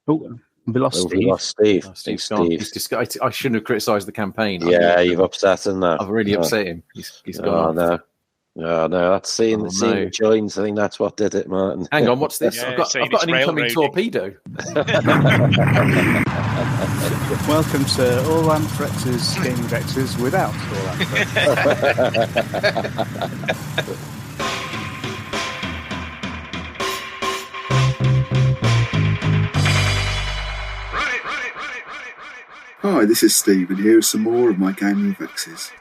Oh, we lost Oh, Steve. we lost Steve. Oh, Steve's gone. I shouldn't have criticised the campaign. Yeah, you've upset him now. I've really upset him. He's gone off. No, that's seeing the joins. I think that's what did it, Martin. Hang on, what's this? Yeah, I've got an incoming torpedo. Welcome to All Anthrax's Gaming Vexes without All Anthrax. Hi, this is Steve, and here are some more of my gaming vexes.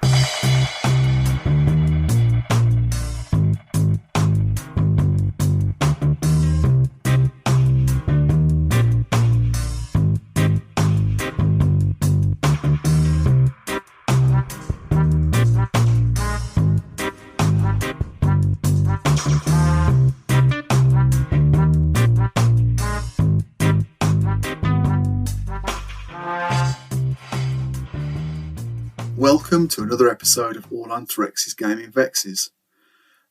Welcome to another episode of All Anthrex's Gaming Vexes.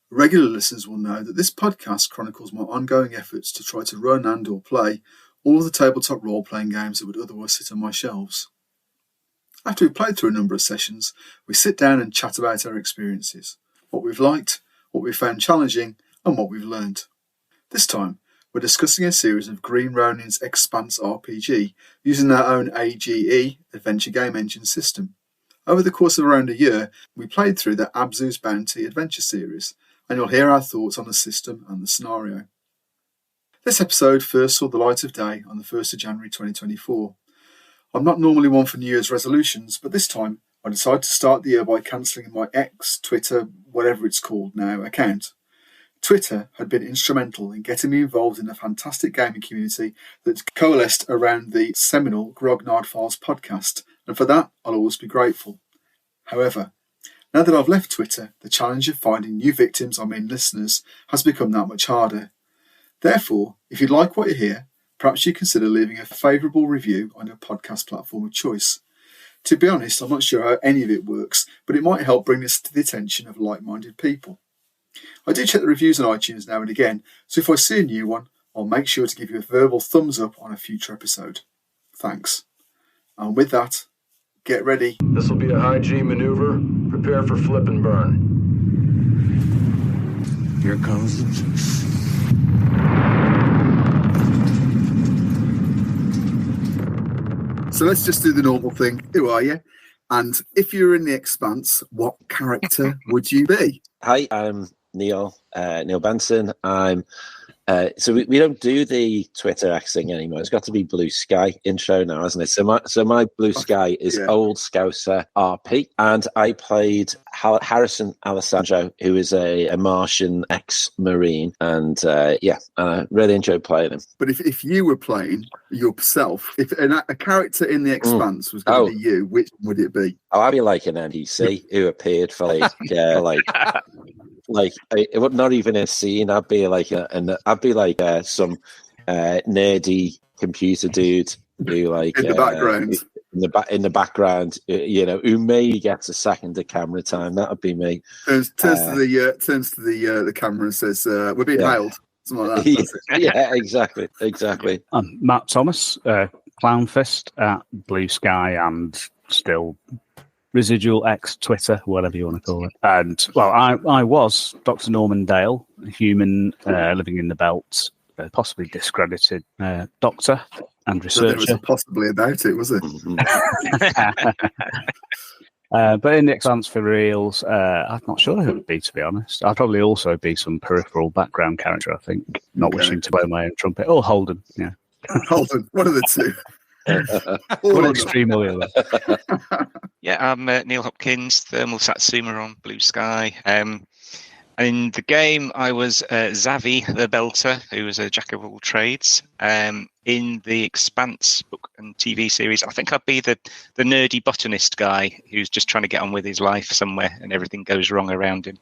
Regular listeners will know that this podcast chronicles my ongoing efforts to try to run and or play all of the tabletop role-playing games that would otherwise sit on my shelves. After we've played through a number of sessions, we sit down and chat about our experiences, what we've liked, what we've found challenging, and what we've learned. This time, we're discussing a series of Green Ronin's Expanse RPG using their own AGE, Adventure Game Engine system. Over the course of around a year, we played through the Abzu's Bounty adventure series, and you'll hear our thoughts on the system and the scenario. This episode first saw the light of day on the 1st of January 2024. I'm not normally one for New Year's resolutions, but this time I decided to start the year by cancelling my X, Twitter, whatever it's called now, account. Twitter had been instrumental in getting me involved in a fantastic gaming community that's coalesced around the seminal Grognard Files podcast, and for that I'll always be grateful. However, now that I've left Twitter, the challenge of finding new victims, listeners, has become that much harder. Therefore, if you like what you hear, perhaps you consider leaving a favourable review on your podcast platform of choice. To be honest, I'm not sure how any of it works, but it might help bring this to the attention of like-minded people. I do check the reviews on iTunes now and again, so if I see a new one, I'll make sure to give you a verbal thumbs up on a future episode. Thanks. And with that, get ready. This will be a high G maneuver. Prepare for flip and burn. Here comes the juice. So let's just do the normal thing. Who are you? And if you're in the Expanse, what character would you be? Hi, I'm Neil Benson. So we don't do the Twitter X thing anymore. It's got to be Blue Sky intro now, hasn't it? So my Blue Sky is Old Scouser RP, and I played Harrison Alessandro, who is a Martian ex-Marine, and I really enjoyed playing him. But if you were playing yourself, if a character in the Expanse was going to be you, which would it be? Oh, I'd be like an NPC who appeared for it would not even a scene. I'd be like some nerdy computer dude who in the background. In the background, who maybe gets a second of camera time. That would be me. Turns to the camera and says, "We're being hailed." Something like that. Yeah, exactly. I'm Matt Thomas, Clownfist at Blue Sky, and still residual X Twitter, whatever you want to call it. And I was Dr. Norman Dale, a human living in the Belt, possibly discredited doctor and researcher. There was possibly about it, was it? But in the Expanse for reals, I'm not sure who it would be, to be honest. I'd probably also be some peripheral background character, I think, not wishing to blow my own trumpet. Or Holden, yeah. Holden, one of the two. One extreme or the other. Yeah, I'm Neil Hopkins, Thermal Satsuma on Blue Sky. In the game, I was Zavi the Belter, who was a jack of all trades. In the Expanse book and TV series, I think I'd be the nerdy botanist guy who's just trying to get on with his life somewhere and everything goes wrong around him.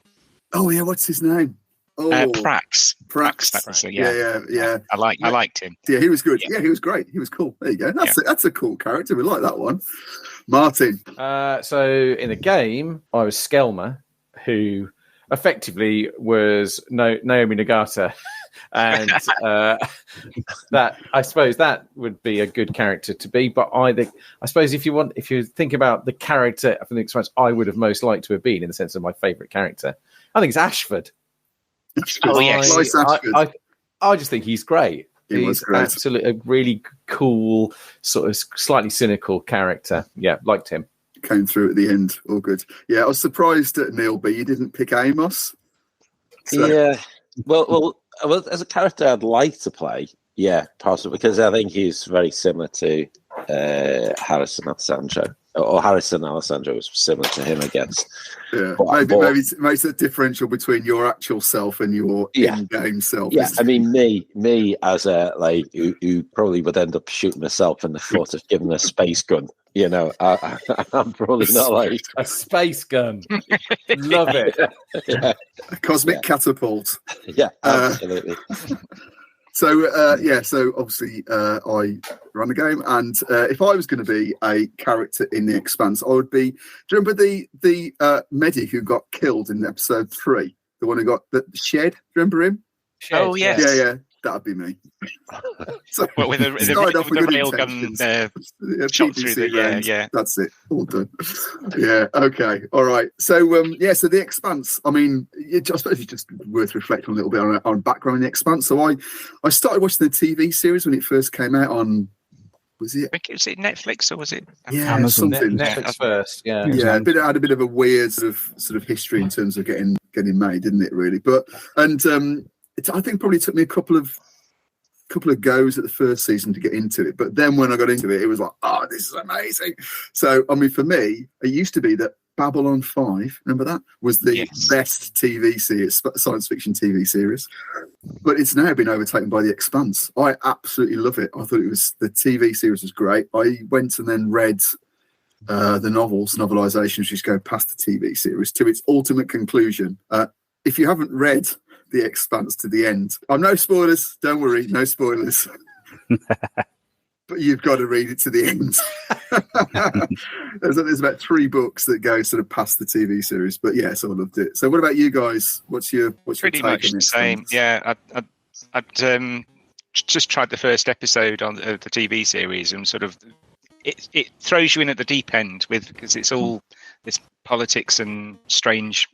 Oh, yeah, what's his name? Prax. Prax. Yeah. I liked him. Yeah, he was good. Yeah, he was great. He was cool. There you go. That's a cool character. We like that one. Martin. So in the game, I was Skelmer, who effectively was Naomi Nagata And that, I suppose, that would be a good character to be. But I suppose if you think about the character from the Expanse, I would have most liked to have been, in the sense of my favourite character, I think it's Ashford. Oh yes, I just think he's great. He's absolutely a really cool, sort of slightly cynical character. Yeah, liked him. Came through at the end, all good. Yeah, I was surprised at Neil B. You didn't pick Amos. So. Yeah, well, as a character, I'd like to play. Yeah, possibly, because I think he's very similar to Harrison Alessandro, or Harrison Alessandro was similar to him, I guess. Yeah, maybe it makes a differential between your actual self and your in-game self. Yeah, I mean, me as a who probably would end up shooting myself in the foot if given a space gun. You know, I'm probably not like a space gun. Love it. Yeah. A cosmic catapult. Yeah, absolutely. So obviously I run the game, and if I was going to be a character in the Expanse, I would be. Do you remember the medic who got killed in episode 3? The one who got the shed. Do you remember him? Shed, oh yes. Yeah. That'd be me. So, with a railgun shot through the yeah. That's it. All done. Yeah. Okay. All right. So so the Expanse. I mean, I suppose it's just worth reflecting a little bit on background in the Expanse. So I started watching the TV series when it first came out on. Was it Netflix or was it? Amazon? Something. Netflix first. Yeah. Yeah. Had a bit of a weird sort of history in terms of getting made, didn't it? Really, I think probably took me a couple of goes at the first season to get into it. But then when I got into it, it was like, oh, this is amazing. So, I mean, for me, it used to be that Babylon 5, remember that? Was the best TV series, science fiction TV series. But it's now been overtaken by The Expanse. I absolutely love it. I thought the TV series was great. I went and then read the novelizations, which go past the TV series to its ultimate conclusion. If you haven't read The Expanse to the end, I'm no spoilers, don't worry, no spoilers. But you've got to read it to the end. There's about 3 books that go sort of past the TV series, but yeah, so I loved it. So what about you guys? What's your pretty take much on the same? Yeah, I'd just tried the first episode on the TV series, and sort of it throws you in at the deep end because it's all this politics and strange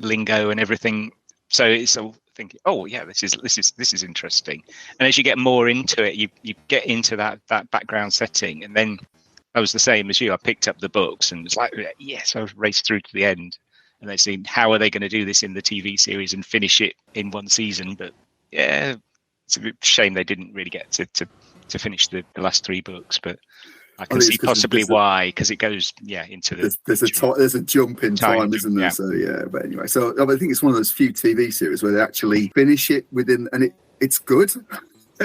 lingo and everything. So it's all thinking, oh yeah, this is interesting. And as you get more into it, you get into that background setting. And then I was the same as you. I picked up the books and was like, yes, I raced through to the end. And they're saying, how are they going to do this in the TV series and finish it in one season? But yeah, it's a shame they didn't really get to finish the last 3 books. But I can see possibly why, because it goes into the. There's a jump in time, isn't there? Yeah. So yeah, but anyway, so I think it's one of those few TV series where they actually finish it within, and it's good.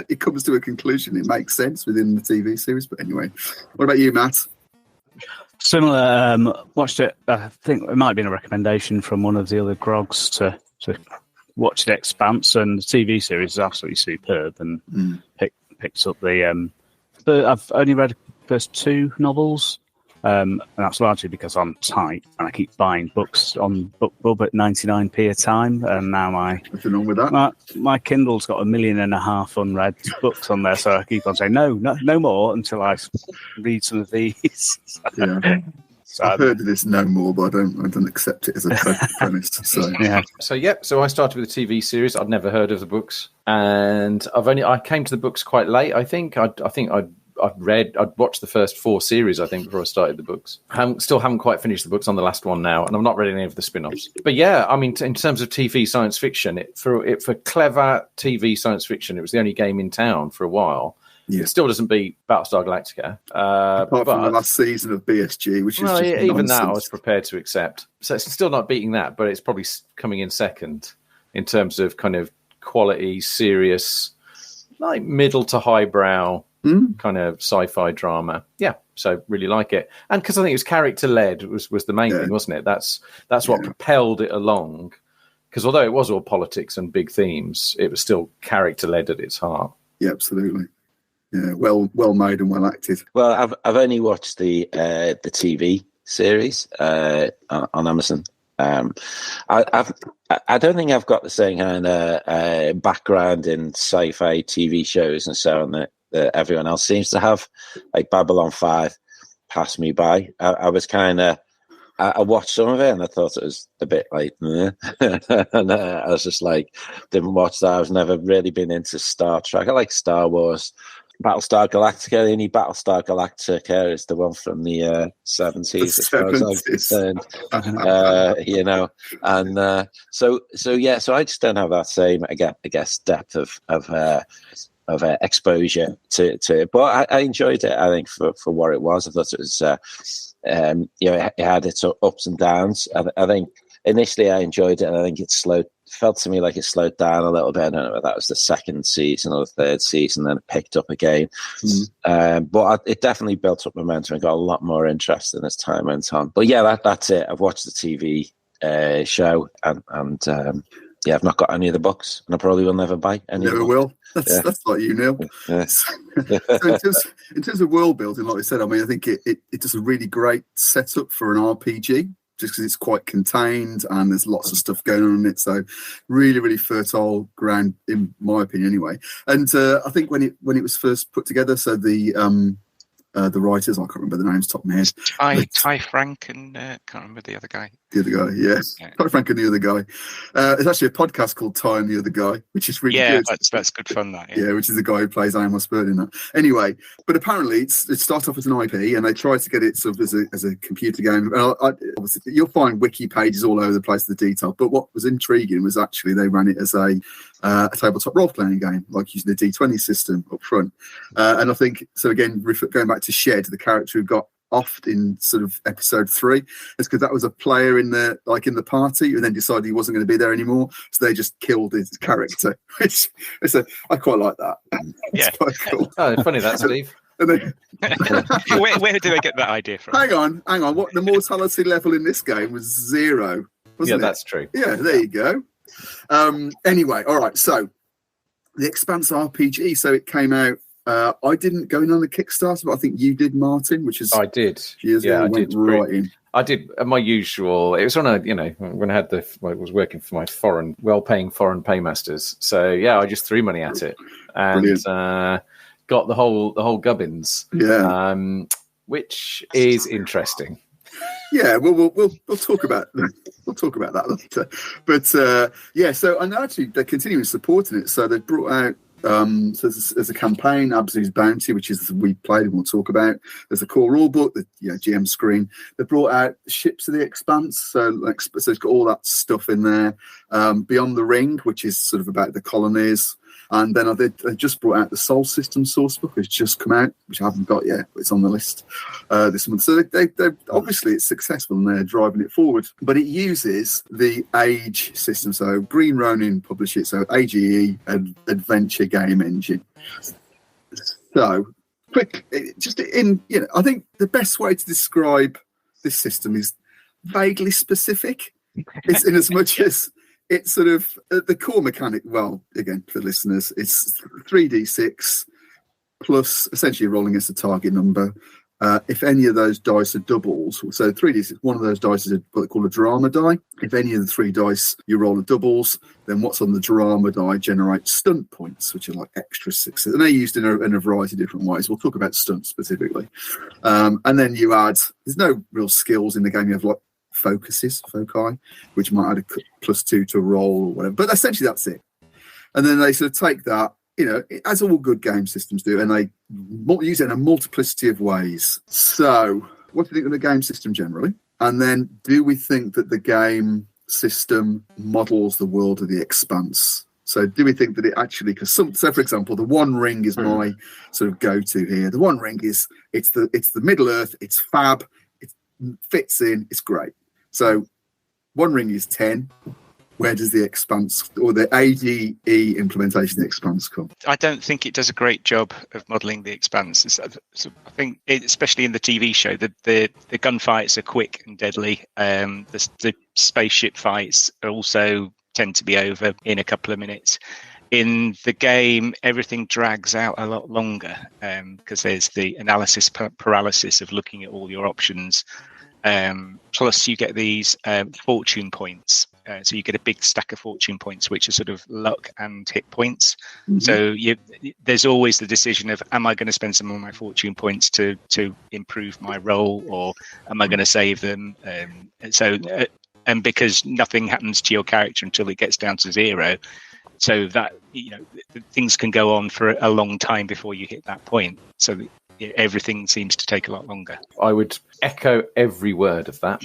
It comes to a conclusion. It makes sense within the TV series. But anyway, what about you, Matt? Similar. Watched it. I think it might have been a recommendation from one of the other grogs to watch The Expanse, and the TV series is absolutely superb. And picked up the. I've only read first 2 novels, and that's largely because I'm tight and I keep buying books on BookBub at 99p a time, and now nothing wrong with that. My Kindle's got 1.5 million unread books on there, so I keep on saying no more until I read some of these. Yeah. So I've heard of this no more, but I don't accept it as a premise. So So I started with the TV series. I'd never heard of the books, and I came to the books quite late. I think I'd watched the first 4 series, I think, before I started the books. Still haven't quite finished the books on the last one now, and I've not read any of the spin-offs. But yeah, I mean, in terms of TV science fiction, for clever TV science fiction, it was the only game in town for a while. Yeah. It still doesn't beat Battlestar Galactica. Apart from the last season of BSG, which is just even nonsense. that I was prepared to accept. So it's still not beating that, but it's probably coming in second in terms of kind of quality, serious, like middle to highbrow kind of sci-fi drama. Yeah, so really like it. And because I think it was character-led was the main thing, wasn't it? That's what propelled it along. Because although it was all politics and big themes, it was still character-led at its heart. Yeah, absolutely. Yeah, well made and well acted. Well, I've only watched the TV series on Amazon I don't think I've got the same kind of background in sci-fi TV shows and so on that everyone else seems to have. Like Babylon 5 passed me by. I was kind of, I watched some of it and I thought it was a bit like, and I was just like, didn't watch that. I've never really been into Star Trek. I like Star Wars. Battlestar Galactica, the only Battlestar Galactica is the one from the 70s, as far as I'm concerned. So I just don't have that same, I guess, depth of exposure to it. But I enjoyed it, I think, for what it was. I thought it was, it had its ups and downs. I think initially I enjoyed it, and I think it felt to me like it slowed down a little bit. I don't know whether that was the second season or the third season, then it picked up again. But it definitely built up momentum and got a lot more interesting as time went on. But yeah, that's it. I've watched the TV show, and I've not got any of the books, and I probably will never buy any. Never will. That's like you, Neil. Yeah. So in terms of world building, like I said, I mean, I think it does a really great setup for an RPG, just because it's quite contained and there's lots of stuff going on in it. So really, really fertile ground, in my opinion, anyway. And I think when it was first put together, so the writers, I can't remember the names top of my head. Ty Frank and can't remember the other guy. The other guy, yes. Yeah. Ty Frank and the other guy. There's actually a podcast called Ty and the Other Guy, which is really good. Yeah, that's good fun, that. Yeah, which is the guy who plays I Am Spurt in that. Anyway, but apparently it started off as an IP, and they tried to get it sort of as a computer game. And obviously, you'll find wiki pages all over the place, the detail. But what was intriguing was actually they ran it as a tabletop role-playing game, like using the D20 system up front. And I think, so again, going back to Shed, the character who got offed in sort of episode 3, it's because that was a player in the party who then decided he wasn't going to be there anymore, so they just killed his character. Which I quite like that. Yeah, it's quite cool. Oh, funny that, Steve. Then, where do they get that idea from? Hang on. What the mortality level in this game was 0, wasn't it? Yeah, that's true. Yeah, there you go. Anyway, all right. So the Expanse RPG. So it came out. I didn't go in on the Kickstarter, but I think you did, Martin. Which is I did. Years ago, I did. Right in. I did my usual. It was on when I had I was working for my well-paying foreign paymasters. So yeah, I just threw money at it and got the whole gubbins. Yeah, which is interesting. Yeah, we'll talk about that later. But yeah, so and actually they're continuing supporting it. So they've brought out so there's a campaign, Abzu's Bounty, which is we played and we'll talk about. There's a core rule book, the GM screen. They brought out Ships of the Expanse, so it's got all that stuff in there. Beyond the Ring, which is sort of about the colonies. And then they just brought out the Sol System source book, which just come out, which I haven't got yet, but it's on the list this month. So they obviously it's successful and they're driving it forward. But it uses the Age system. So Green Ronin publish it. So AGE, Adventure Game Engine. So quick, I think the best way to describe this system is vaguely specific. It's in as much as it's sort of the core mechanic. Well, again, for listeners, it's 3d6 plus essentially rolling against a target number. If any of those dice are doubles, so 3d6, one of those dice is what they call a drama die. If any of the 3 dice you roll are doubles, then what's on the drama die generates stunt points, which are like extra success. And they're used in a variety of different ways. We'll talk about stunts specifically. And then you add, there's no real skills in the game. You have like foci, which might add a +2 to a roll or whatever. But essentially that's it. And then they sort of take that, as all good game systems do, and they use it in a multiplicity of ways. So what do you think of the game system generally? And then do we think that the game system models the world of the Expanse? So do we think that it actually, because so for example, the One Ring is my sort of go-to here. The One Ring is, it's the Middle Earth, it's fab, it fits in, it's great. So One Ring is 10. Where does the Expanse or the ADE implementation of the Expanse come? I don't think it does a great job of modelling the Expanse. I think, especially in the TV show, the gunfights are quick and deadly. The spaceship fights also tend to be over in a couple of minutes. In the game, everything drags out a lot longer because there's the analysis paralysis of looking at all your options. Plus, you get these fortune points. So you get a big stack of fortune points, which are sort of luck and hit points. Mm-hmm. So there's always the decision of, am I going to spend some of my fortune points to improve my roll, or am I going to save them? And because nothing happens to your character until it gets down to 0, so that things can go on for a long time before you hit that point. So everything seems to take a lot longer. I would echo every word of that.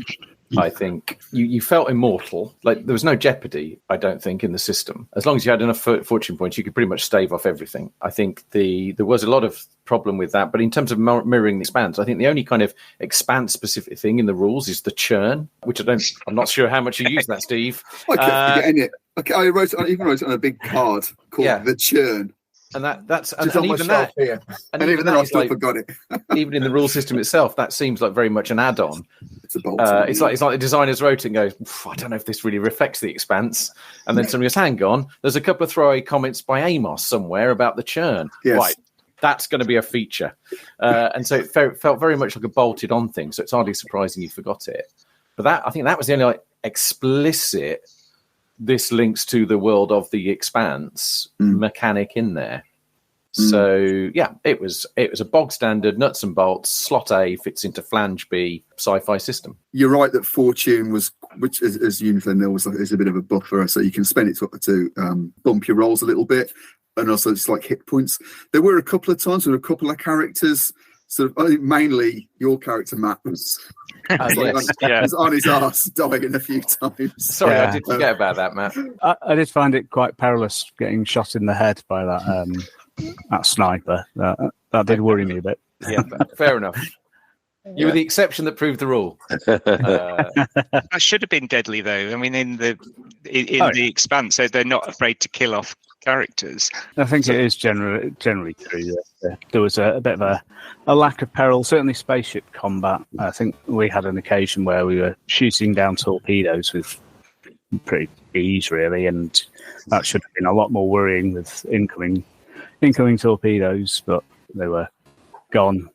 I think you felt immortal. Like, there was no jeopardy, I don't think, in the system. As long as you had enough fortune points, you could pretty much stave off everything. I think there was a lot of problem with that. But in terms of mirroring the Expanse, I think the only kind of Expanse-specific thing in the rules is the churn, which I'm not sure how much you use that, Steve. I kept forgetting it. Okay, I even wrote it on a big card called the churn. And that's and even that here. And even then I still forgot it. Even in the rule system itself, that seems like very much an add-on. It's a bolt. It's like the designers wrote it and goes, I don't know if this really reflects the Expanse. And then somebody goes, hang on, there's a couple of throwaway comments by Amos somewhere about the churn. Yes. Right, that's going to be a feature. And so it felt very much like a bolted on thing. So it's hardly surprising you forgot it. But I think that was the only explicit, this links to the world of the Expanse mechanic in there. So it was a bog standard nuts and bolts slot A fits into flange B sci-fi system. You're right that fortune was, which as Uniform there is a bit of a buffer, so you can spend it to bump your rolls a little bit, and also just like hit points. There were a couple of times with a couple of characters. Sort of, I think mainly your character Matt was on his arse dying a few times. Sorry, I did forget about that, Matt. I did find it quite perilous getting shot in the head by that sniper. That did worry me a bit. Yeah, fair enough. You were the exception that proved the rule. That should have been deadly, though. I mean, in the Expanse, they're not afraid to kill off characters. I think it is generally true. There was a bit of a lack of peril, certainly spaceship combat. I think we had an occasion where we were shooting down torpedoes with pretty ease, really, and that should have been a lot more worrying with incoming torpedoes, but they were gone.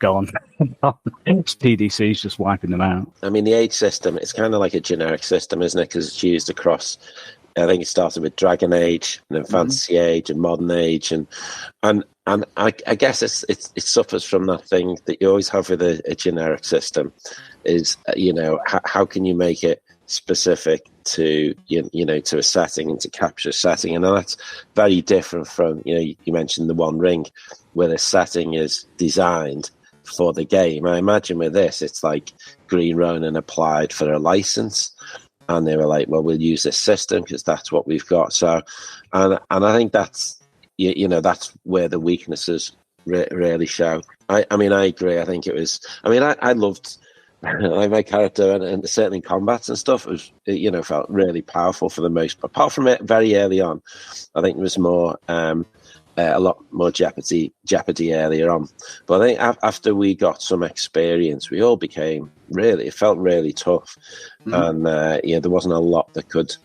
PDC's just wiping them out. I mean, the age system, it's kind of like a generic system, isn't it? Because it's used across, I think it started with Dragon Age and then Fantasy Age and Modern Age, and I guess it suffers from that thing that you always have with a generic system, is how can you make it specific to to a setting and to capture a setting, and that's very different from you mentioned the One Ring, where the setting is designed for the game. I imagine with this, it's like Green Ronin applied for a license, and they were like, well, we'll use this system because that's what we've got. So, and I think that's that's where the weaknesses really show. I mean, I agree. I think it was. I mean, I loved. Like my character and certainly combats and stuff was, felt really powerful for the most part. Apart from it, very early on, I think there was more, a lot more jeopardy earlier on. But I think after we got some experience, we all became it felt really tough, and there wasn't a lot that could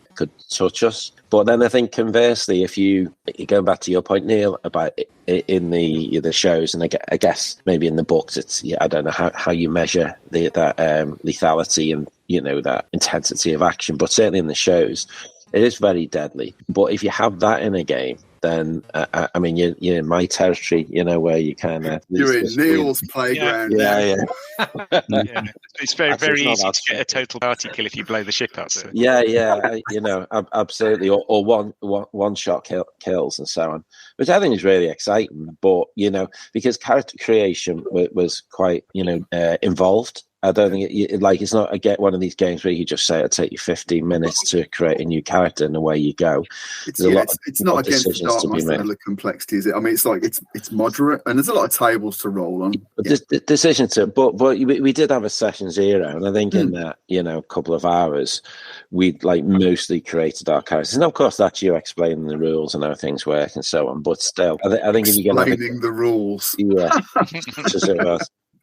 touch us. But then I think conversely, if you go back to your point, Neil, about in the shows, and I guess maybe in the books, it's I don't know how you measure that lethality and that intensity of action, but certainly in the shows, it is very deadly. But if you have that in a game, then I mean you're in my territory, where you kind of you're in Neil's playground. Yeah. It's very easy to get a total party kill if you blow the ship up. So. Absolutely, or one shot kills and so on, which I think is really exciting. But because character creation was quite involved. I don't think it's not one of these games where you just say it'll take you 15 minutes to create a new character and away you go. It's not against the dark level of complexity, is it? I mean, it's like it's moderate, and there's a lot of tables to roll on. The decision but we did have a session 0, and I think in that couple of hours we'd mostly created our characters. And of course, that's you explaining the rules and how things work and so on. But still, I think if you get explaining the rules,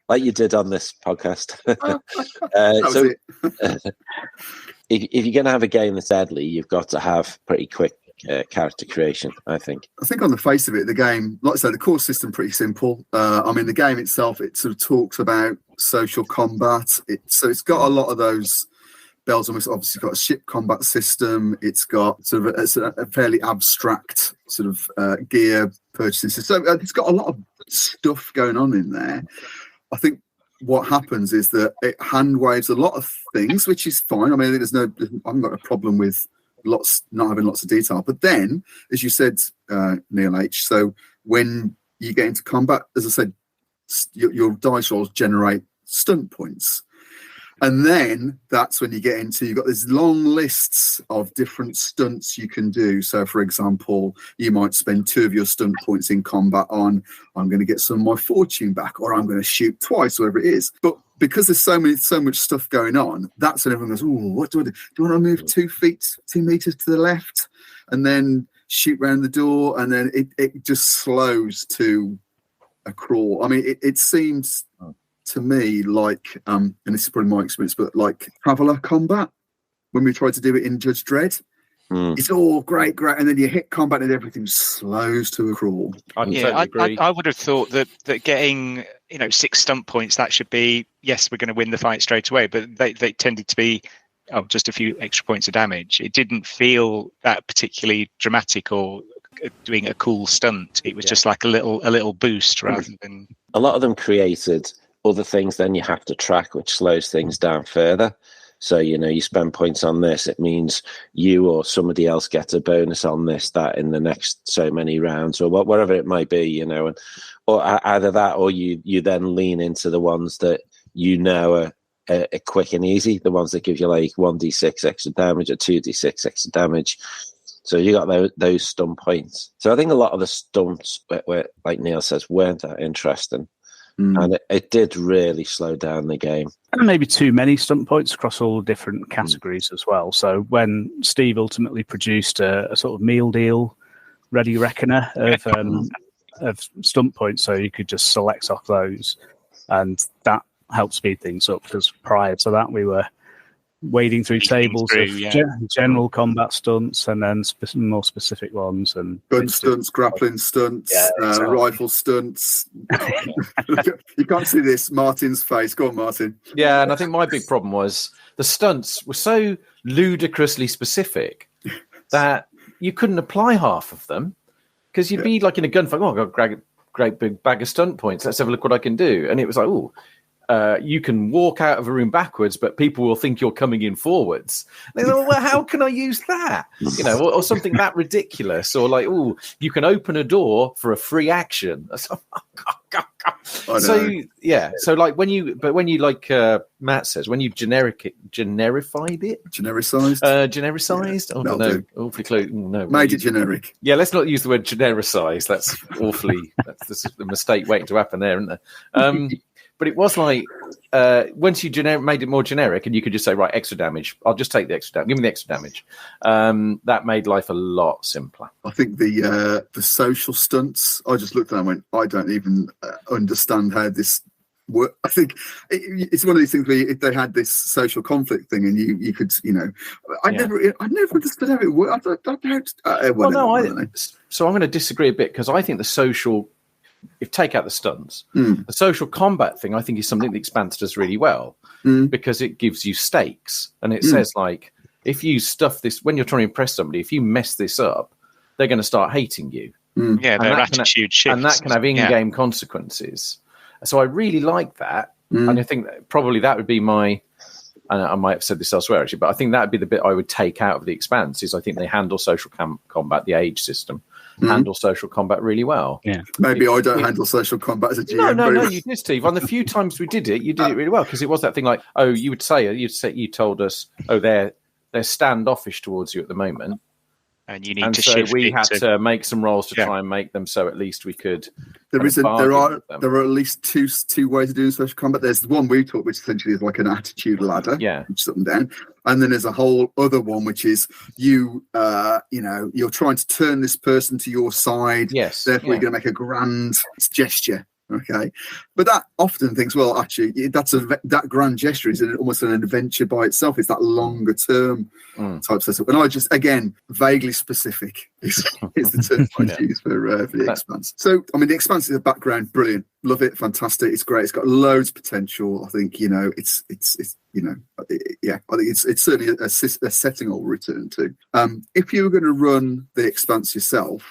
like you did on this podcast. If you're going to have a game that's deadly, you've got to have pretty quick character creation, I think. I think on the face of it, the game, like I say, the core system pretty simple. I mean, the game itself, it sort of talks about social combat. It's got a lot of those bells and whistles. Obviously, got a ship combat system. It's got sort of a fairly abstract sort of gear purchasing system. So it's got a lot of stuff going on in there. I think what happens is that it hand waves a lot of things, which is fine. I mean, I haven't got a problem with not having lots of detail. But then, as you said, Neil H., so when you get into combat, as I said, your dice rolls generate stunt points. And then that's when you get into, you've got these long lists of different stunts you can do. So, for example, you might spend 2 of your stunt points in combat on, I'm going to get some of my fortune back, or I'm going to shoot twice, whatever it is. But because there's so much stuff going on, that's when everyone goes, oh, what do I do? Do I want to move 2 meters to the left and then shoot round the door? And then it just slows to a crawl. I mean, it seems to me like, and this is probably my experience, but like Traveller combat, when we tried to do it in Judge Dredd, it's all great, and then you hit combat and everything slows to a crawl. I would have thought that getting 6 stunt points, that should be, yes, we're going to win the fight straight away, but they tended to be just a few extra points of damage. It didn't feel that particularly dramatic or doing a cool stunt. It was just like a little boost rather than. A lot of them created other things then you have to track, which slows things down further. So, you spend points on this, it means you or somebody else gets a bonus on that in the next so many rounds, or whatever it might be, or either that, or you then lean into the ones that are quick and easy, the ones that give you like 1d6 extra damage or 2d6 extra damage. So you got those stunt points. So I think a lot of the stunts, were, like Neil says, weren't that interesting. And it did really slow down the game. And maybe too many stunt points across all different categories as well. So when Steve ultimately produced a sort of meal deal, ready reckoner of stunt points, so you could just select off those, and that helped speed things up, because prior to that we were wading through tables of general combat stunts and then more specific ones, and gun stunts, grappling stunts, rifle stunts. You can't see this, Martin's face. Go on, Martin. Yeah, and I think my big problem was the stunts were so ludicrously specific that you couldn't apply half of them, because you'd be like in a gunfight, I've got a great big bag of stunt points, let's have a look what I can do. And it was like, you can walk out of a room backwards, but people will think you're coming in forwards. And they go, well, how can I use that? Or something that ridiculous, or like, you can open a door for a free action. So like when you like Matt says, when you genericized it, genericized. Oh no, awfully close. No, made it generic. Yeah, let's not use the word genericized. That's awfully. That's the mistake waiting to happen there, isn't there? But it was like, once you made it more generic, and you could just say, right, extra damage. I'll just take the extra damage. Give me the extra damage. That made life a lot simpler. I think the social stunts, I just looked at them and went, I don't even understand how this works. I think it's one of these things where they had this social conflict thing, and you could, I never understood how it worked. So I'm going to disagree a bit, because I think the social, if take out the stunts, the social combat thing, I think is something the Expanse does really well, because it gives you stakes, and it says, like, if you stuff this, when you're trying to impress somebody, if you mess this up, they're going to start hating you. Yeah, their attitude shifts, and that can have in-game consequences. So I really like that, and I think that probably that would be my. And I might have said this elsewhere, actually, but I think that would be the bit I would take out of the Expanse. Is I think they handle social combat, the age system. Handle social combat really well. Yeah, maybe I don't handle social combat as a GM. No, you did, Steve. On the few times we did it, you did it really well, because it was that thing like, you told us, they're standoffish towards you at the moment, and you need to shift. So we had to make some rolls to try and make them so at least we could. There are at least two ways of doing social combat. There's the one we taught, which essentially is like an attitude ladder, which is up and down, and then there's a whole other one which is you're trying to turn this person to your side. Yes, therefore you're going to make a grand gesture Okay, but that often thinks, well, actually, that grand gesture is almost an adventure by itself. It's that longer term type setup. And I just, again, vaguely specific is the term I use for the Expanse. So, I mean, the Expanse is a background, brilliant, love it, fantastic, it's great, it's got loads of potential. I think it's I think it's certainly a setting I'll return to. If you were going to run the Expanse yourself,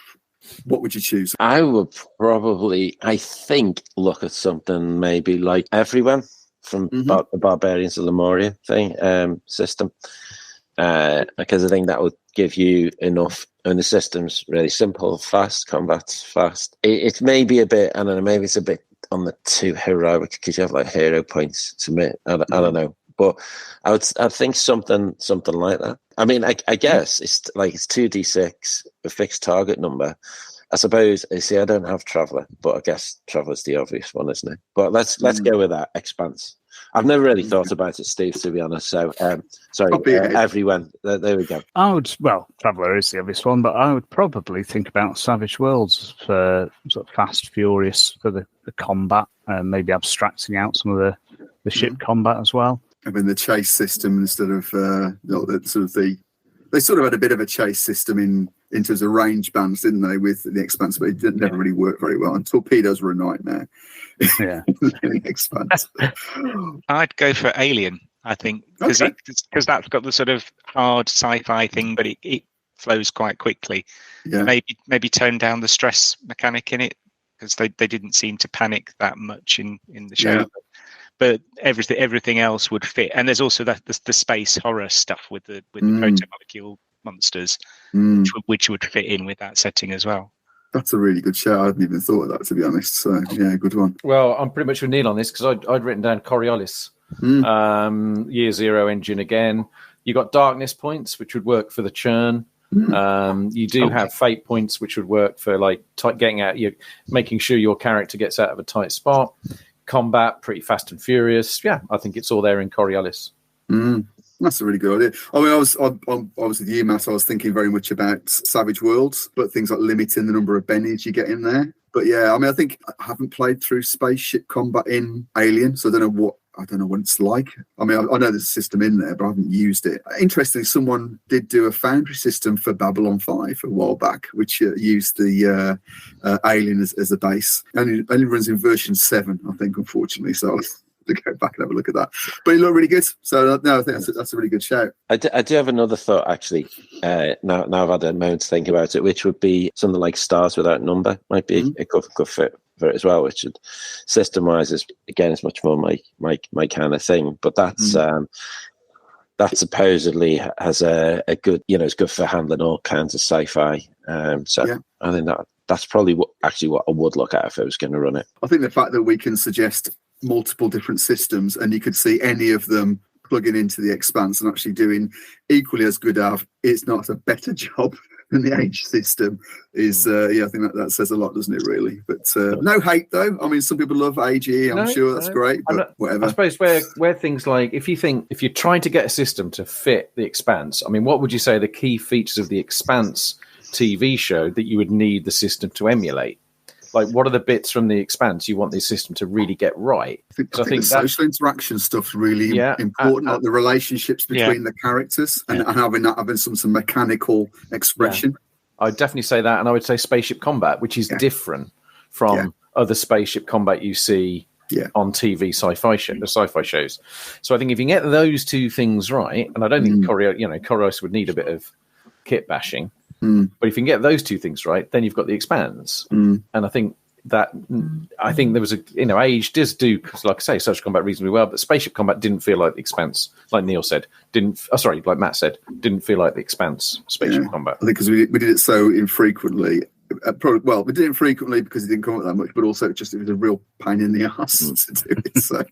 what would you choose? I would probably, I think, look at something maybe like Everyone from the Barbarians of Lemuria thing system, because I think that would give you enough. And the system's really simple, fast, combat's fast. It may be a bit, I don't know, maybe it's a bit on the too heroic because you have like hero points to submit. I don't know. But I think something like that. I mean, I guess it's 2d6, a fixed target number. I suppose, I don't have Traveller, but I guess Traveller's the obvious one, isn't it? But let's go with that, Expanse. I've never really thought about it, Steve, to be honest. So, Everyone. There we go. Traveller is the obvious one, but I would probably think about Savage Worlds for sort of fast, furious for the combat, and maybe abstracting out some of the ship combat as well. I mean, the chase system instead of they sort of had a bit of a chase system in terms of range bands, didn't they, with the Expanse, but it never really worked very well. And torpedoes were a nightmare. Yeah, the Expanse. I'd go for Alien, I think, because that's got the sort of hard sci-fi thing, but it flows quite quickly. Yeah. Maybe tone down the stress mechanic in it, because they didn't seem to panic that much in the show. Yeah. But everything else would fit, and there's also the space horror stuff with the proto-molecule monsters, which would fit in with that setting as well. That's a really good show. I hadn't even thought of that, to be honest. So yeah, good one. Well, I'm pretty much with Neil on this because I'd written down Coriolis, Year Zero engine again. You got darkness points, which would work for the churn. You do have fate points, which would work for getting out, making sure your character gets out of a tight spot. Combat, pretty fast and furious. Yeah, I think it's all there in Coriolis. That's a really good idea. I mean, I was with you, Matt. I was thinking very much about Savage Worlds, but things like limiting the number of bennies you get in there. But yeah, I mean, I think I haven't played through spaceship combat in Alien, so I don't know what it's like. I mean, I know there's a system in there, but I haven't used it. Interestingly, someone did do a Foundry system for Babylon 5 a while back, which used the Alien as a base. Only runs in version 7, I think, unfortunately. So I'll have to go back and have a look at that. But it looked really good. So no, I think that's a really good shout. I do have another thought, actually. Now I've had a moment to think about it, which would be something like Stars Without Number. Might be a good fit for it as well, which system-wise is much more my kind of thing. But that's that supposedly has a good, it's good for handling all kinds of sci-fi. I think that's probably what I would look at if I was going to run it. I think the fact that we can suggest multiple different systems and you could see any of them plugging into the Expanse and actually doing equally as good it's not a better job than the Age system is I think that says a lot, doesn't it, really? But no hate, though. I mean, some people love AGE, I'm sure that's great, but whatever. I suppose where things like, if you're trying to get a system to fit the Expanse, I mean, what would you say are the key features of the Expanse TV show that you would need the system to emulate? Like, what are the bits from the Expanse you want the system to really get right? I think the social interaction stuff's really important, like the relationships between the characters and having some mechanical expression. Yeah. I'd definitely say that, and I would say spaceship combat, which is different from other spaceship combat you see on TV sci-fi shows. So I think if you can get those two things right, and I don't think Coriolis would need a bit of kit bashing. But if you can get those two things right, then you've got the Expanse. And I think there was Age does do, like I say, social combat reasonably well, but spaceship combat didn't feel like the Expanse, like Neil said, like Matt said, didn't feel like the Expanse spaceship combat. I think because we did it so infrequently. We did it infrequently because it didn't come up that much, but also it was a real pain in the arse to do it. So.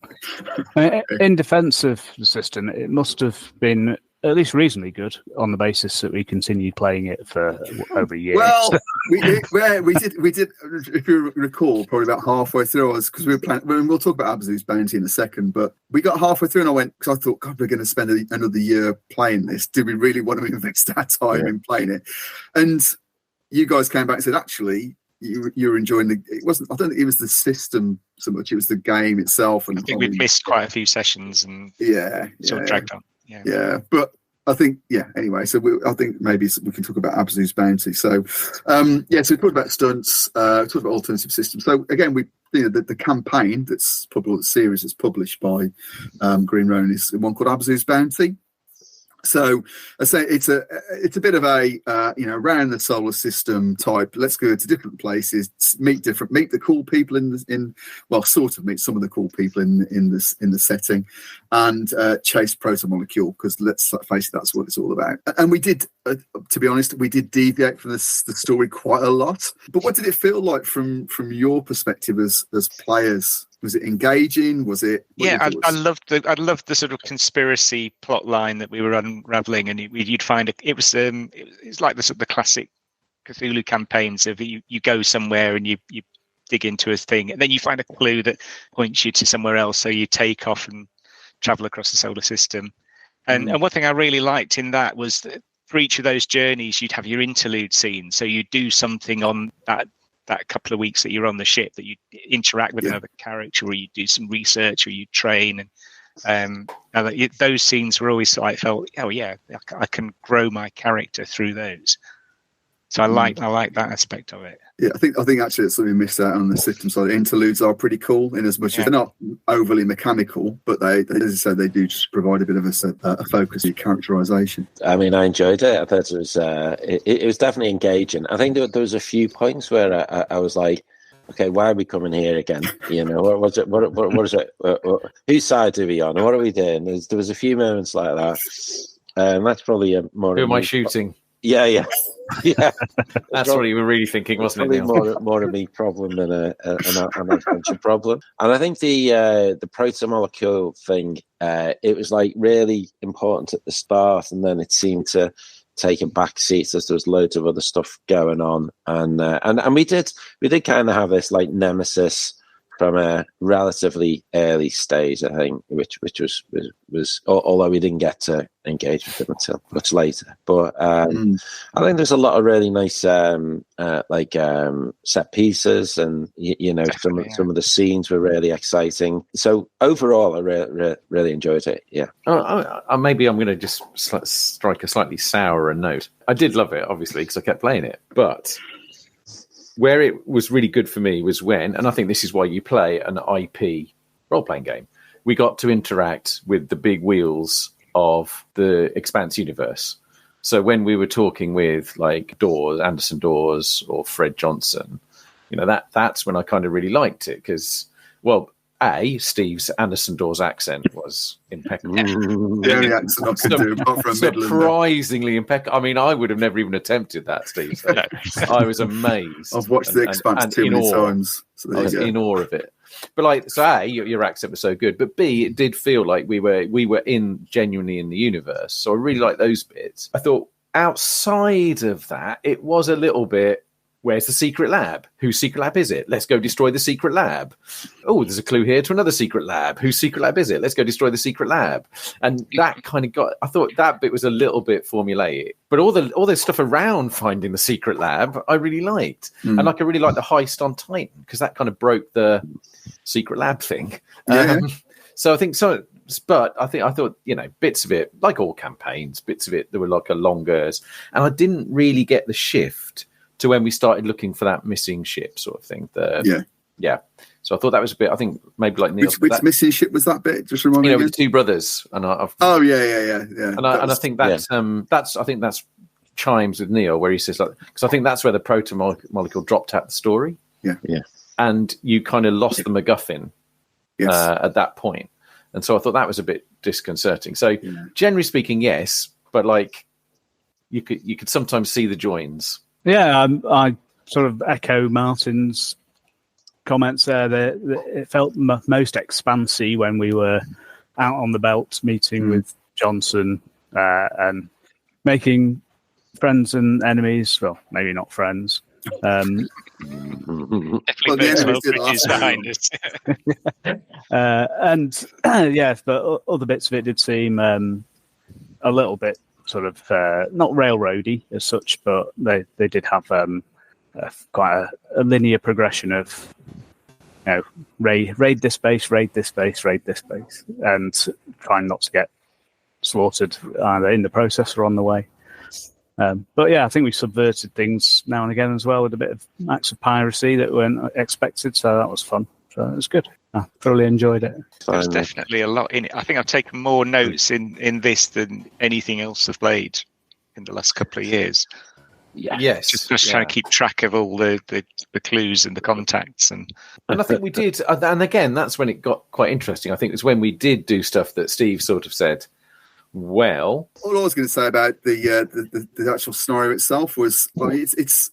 In defence of the system, it must have been at least reasonably good on the basis that we continued playing it for over a year. Well, we did. If you recall, probably about halfway through, because we were playing. We'll talk about Abzu's Bounty in a second, but we got halfway through, and I went because I thought, God, we're going to spend another year playing this. Do we really want to invest our time in playing it? And you guys came back and said, actually, you were enjoying it wasn't. I don't think it was the system so much. It was the game itself. And I think we'd missed quite a few sessions and sort of dragged on. Yeah, but I think anyway, so I think maybe we can talk about Abzu's Bounty. So so we talked about stunts, talked about alternative systems. So again, the campaign that's probably the series that's published by Green Ronin is one called Abzu's Bounty. So I say it's a bit of a around the solar system type. Let's go to different places, meet the cool people sort of meet some of the cool people in the setting, and chase proto-molecule, because let's face it, that's what it's all about. And we did, to be honest, we did deviate from the story quite a lot. But what did it feel like from your perspective as players? Was it engaging? Was it? I loved the sort of conspiracy plot line that we were unraveling, and you'd find it was like the classic Cthulhu campaigns of you go somewhere and you dig into a thing, and then you find a clue that points you to somewhere else, so you take off and travel across the solar system. And one thing I really liked in that was that for each of those journeys, you'd have your interlude scene, so you do something on that couple of weeks that you're on the ship, that you interact with another character, or you do some research, or you train. And those scenes were always, I felt, I can grow my character through those. So I like that aspect of it. Yeah, I think actually it's something we missed out on the system side. Interludes are pretty cool in as much as they're not overly mechanical, but they, as I said, they do just provide a bit of a focus in characterization. I mean, I enjoyed it. I thought it was it was definitely engaging. I think there was a few points where I was like, okay, why are we coming here again? What was it? What is it? Whose side are we on? What are we doing? There was a few moments like that. That's probably more. Who am I shooting? Yeah. That's what you were really thinking, wasn't it? More of me problem than an adventure problem. And I think the proto-molecule thing, it was like really important at the start, and then it seemed to take a back seat as there was loads of other stuff going on. And we did kind of have this like nemesis from a relatively early stage, I think, which was although we didn't get to engage with him until much later. But I think there's a lot of really nice set pieces, and some of the scenes were really exciting. So overall, I really enjoyed it. Yeah. Maybe I'm going to just strike a slightly sourer note. I did love it, obviously, because I kept playing it, but where it was really good for me was when, and I think this is why you play an IP role-playing game, we got to interact with the big wheels of the Expanse universe. So when we were talking with like Anderson Dawes or Fred Johnson, that's when I kind of really liked it, because, Steve's Anderson Dawes accent was impeccable. The only accent I could do, apart from surprisingly impeccable. I mean, I would have never even attempted that, Steve. So I was amazed. I've watched The Expanse too many times. So I was in awe of it. But your accent was so good. But B, it did feel like we were genuinely in the universe. So I really liked those bits. I thought outside of that, it was a little bit, where's the secret lab? Whose secret lab is it? Let's go destroy the secret lab. Oh, there's a clue here to another secret lab. Whose secret lab is it? Let's go destroy the secret lab. And that kind of I thought that bit was a little bit formulaic. But all the stuff around finding the secret lab, I really liked. And I really liked the heist on Titan, because that kind of broke the secret lab thing. Yeah. So I think so. But I thought, bits of it, like all campaigns, bits of it, there were like a longers. And I didn't really get the shift to when we started looking for that missing ship sort of thing. Yeah. So I thought that was a bit, I think maybe like Neil. Which missing ship was that bit? Just remind me. With the two brothers. And yeah. And I think that's I think that's chimes with Neil, where he says, because I think that's where the proto-molecule dropped out the story. Yeah. And you kind of lost the MacGuffin at that point. And so I thought that was a bit disconcerting. So generally speaking, yes, but like you could sometimes see the joins. Yeah, I sort of echo Martin's comments there. It felt most expansy when we were out on the belt meeting with Johnson and making friends and enemies. Well, maybe not friends. Definitely bridges behind us. But other bits of it did seem a little bit sort of not railroady as such, but they did have quite a linear progression of, raid this base, raid this base, raid this base, and trying not to get slaughtered either in the process or on the way. But yeah, I think we subverted things now and again as well with a bit of acts of piracy that weren't expected, so that was fun. So it was good. I thoroughly enjoyed it. There's definitely a lot in it. I think I've taken more notes in this than anything else I've played in the last couple of years. Yeah. Yes. Just trying to keep track of all the clues and the contacts. And I think we did. And again, that's when it got quite interesting. I think it was when we did do stuff that Steve sort of said, well... All I was going to say about the actual scenario itself was, it's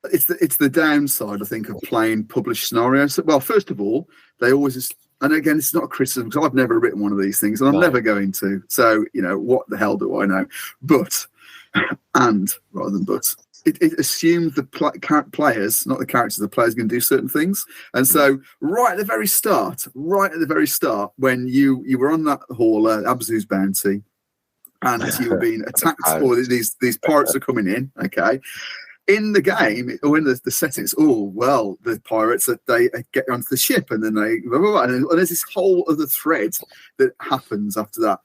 the downside, I think, of playing published scenarios. Well, first of all, they always, and again, it's not a criticism because I've never written one of these things, and I'm never going to. So, what the hell do I know? But, and rather than but, it assumes the players, not the characters, the players going to do certain things. And so, right at the very start, when you were on that hall, Abzu's Bounty, and you were being attacked, or these pirates are coming in, okay. In the game, or in the settings, the pirates, they get onto the ship, and then they, blah, blah, blah, and there's this whole other thread that happens after that.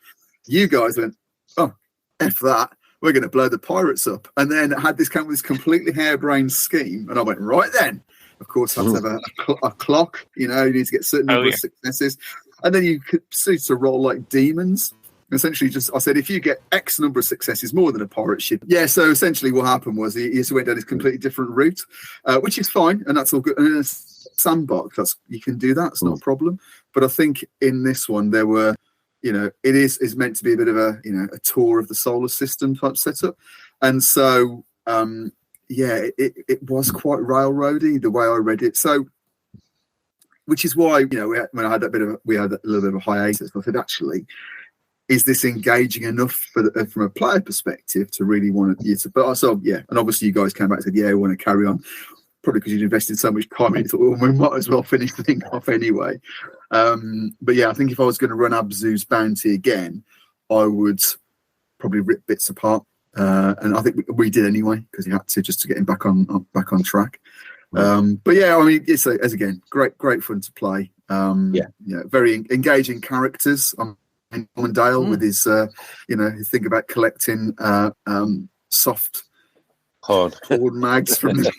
You guys went, oh, F that, we're going to blow the pirates up. And then had this completely harebrained scheme, and I went, right then. Of course, I have to have a clock, you need to get certain number of successes. And then you could proceed to roll like demons. Essentially, I said, if you get X number of successes, more than a pirate ship. Yeah, so essentially what happened was he just went down this completely different route, which is fine, and that's all good. And in a sandbox, you can do that. It's not a problem. But I think in this one, there were, it is meant to be a bit of a tour of the solar system type setup. And so, it was quite railroady, the way I read it. So, which is why, when I had we had a little bit of a hiatus, I said, actually, is this engaging enough from a player perspective to really want you to? But also, and obviously you guys came back and said, we want to carry on. Probably because you'd invested so much time in it, thought, we might as well finish the thing off anyway. But I think if I was going to run Abzu's Bounty again, I would probably rip bits apart, and I think we did anyway because you had to just to get him back on track. But it's again great fun to play. Very engaging characters. Norman Dale with his, his thing about collecting soft hard mags from the...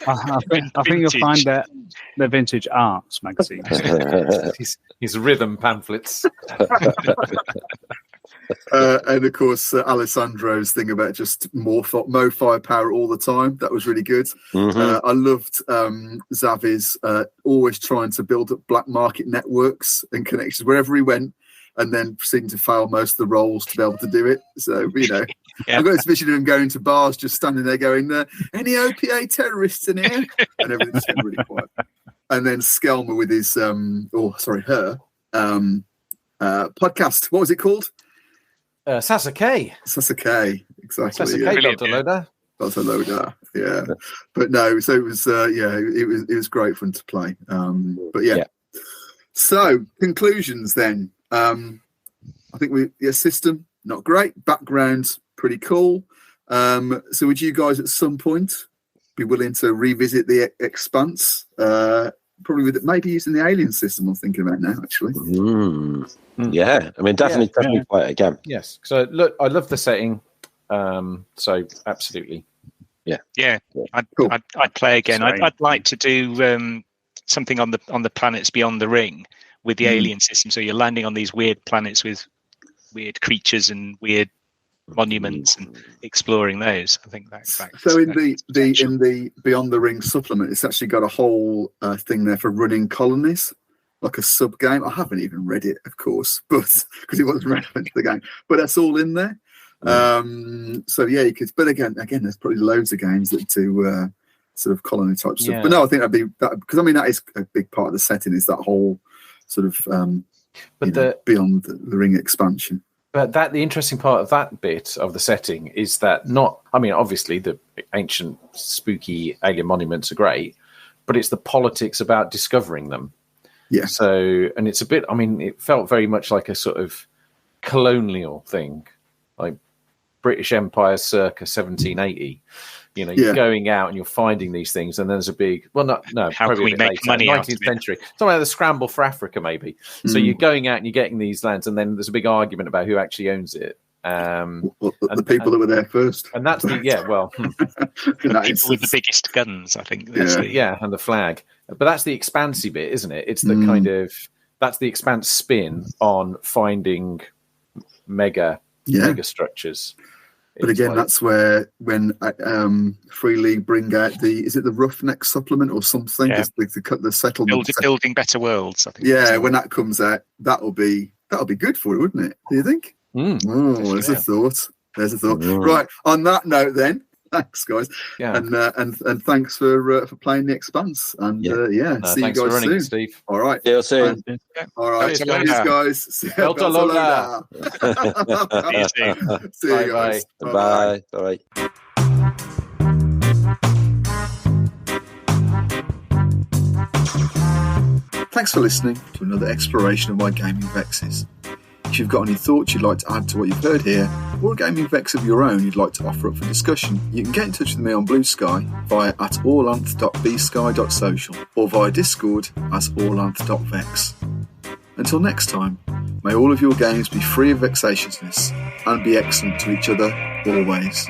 I think you'll find that the Vintage Arts magazine. his rhythm pamphlets. And of course, Alessandro's thing about just more firepower all the time. That was really good. I loved Xavi's always trying to build up black market networks and connections wherever he went, and then proceeding to fail most of the roles to be able to do it. So, I've got this vision of him going to bars, just standing there going, any OPA terrorists in here? And everything's getting really quiet. And then Skelmer with his, her podcast. What was it called? Sasuke, exactly. Sasuke, Dr. Loda, yeah. But no, so it was, it was great fun to play. So, conclusions then. I think system, not great. Background, pretty cool. So would you guys at some point be willing to revisit the Expanse? Probably with maybe using the alien system I'm thinking about now, actually. Yeah, I mean, definitely play it again. Yes. So look, I love the setting. So absolutely. Yeah. I'd play again. I'd like to do something on the planets beyond the ring with the alien system. So you're landing on these weird planets with weird creatures and weird monuments and exploring those. I think that's so in the Beyond the Ring supplement, it's actually got a whole thing there for running colonies, like a sub game. I haven't even read it, of course, but because it wasn't relevant to the game. But that's all in there. So you could. But again, there's probably loads of games that do sort of colony type stuff. But no, I think that'd be that, because I mean that is a big part of the setting, is that whole sort of Beyond the Ring expansion. But the interesting part of that bit of the setting is that obviously the ancient spooky alien monuments are great, but it's the politics about discovering them. Yeah. So, and it's a bit, it felt very much like a sort of colonial thing, like British Empire circa 1780. You know, you're going out and you're finding these things, and there's a big how can we make money 19th century, something like the scramble for Africa, maybe. So you're going out and you're getting these lands, and then there's a big argument about who actually owns it. The people that were there first, and that's the people with the biggest guns, I think. That's and the flag. But that's the expansey bit, isn't it? It's the kind of that's the Expanse spin on finding mega structures. But again, that's where when Free League bring out is it the Roughneck supplement or something? Yeah. The settlement, building better worlds. I think. Yeah, when that comes out, that'll be good for it, wouldn't it? Do you think? There's a thought. Right. On that note, then, thanks, guys. Yeah. And thanks for playing the Expanse. And see you guys soon, Steve. All right. See you soon. All right. Cheers, guys. See you guys. Bye. Bye. Thanks for listening to another exploration of my gaming vexes. If you've got any thoughts you'd like to add to what you've heard here, or a gaming vex of your own you'd like to offer up for discussion, you can get in touch with me on Blue Sky via @allanth.bsky.social or via Discord as allanth.vex. Until next time, may all of your games be free of vexatiousness and be excellent to each other always.